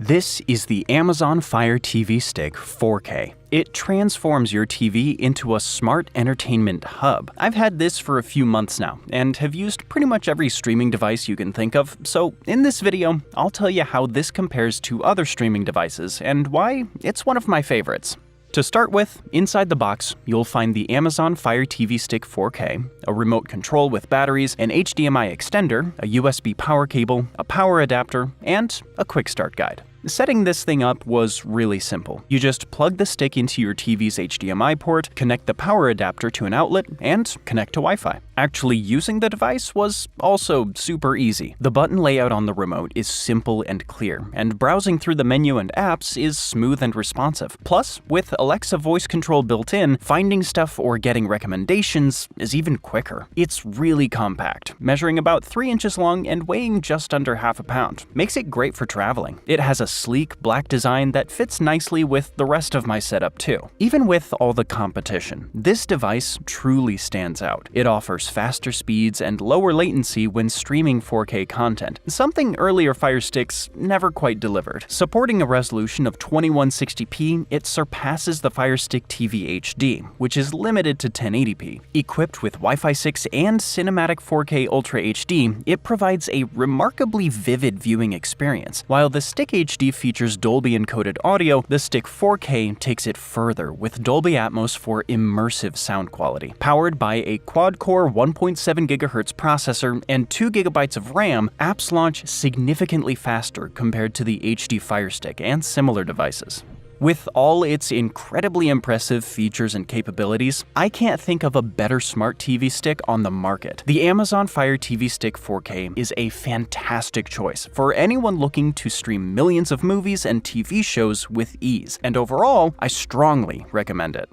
This is the Amazon Fire TV Stick 4K. It transforms your TV into a smart entertainment hub. I've had this for a few months now, and have used pretty much every streaming device you can think of, so in this video, I'll tell you how this compares to other streaming devices, and why it's one of my favorites. To start with, inside the box, you'll find the Amazon Fire TV Stick 4K, a remote control with batteries, an HDMI extender, a USB power cable, a power adapter, and a quick start guide. Setting this thing up was really simple. You just plug the stick into your TV's HDMI port, connect the power adapter to an outlet, and connect to Wi-Fi. Actually using the device was also super easy. The button layout on the remote is simple and clear, and browsing through the menu and apps is smooth and responsive. Plus, with Alexa voice control built in, finding stuff or getting recommendations is even quicker. It's really compact, measuring about 3 inches long and weighing just under half a pound. Makes it great for traveling. It has a sleek black design that fits nicely with the rest of my setup too. Even with all the competition, this device truly stands out. It offers faster speeds and lower latency when streaming 4K content, something earlier Fire Sticks never quite delivered. Supporting a resolution of 2160p, it surpasses the Fire Stick TV HD, which is limited to 1080p. Equipped with Wi-Fi 6 and Cinematic 4K Ultra HD, it provides a remarkably vivid viewing experience. While the Stick HD features Dolby encoded audio, the Stick 4K takes it further with Dolby Atmos for immersive sound quality. Powered by a quad-core 1.7 GHz processor and 2 GB of RAM, apps launch significantly faster compared to the HD Fire Stick and similar devices. With all its incredibly impressive features and capabilities, I can't think of a better smart TV stick on the market. The Amazon Fire TV Stick 4K is a fantastic choice for anyone looking to stream millions of movies and TV shows with ease, and overall, I strongly recommend it.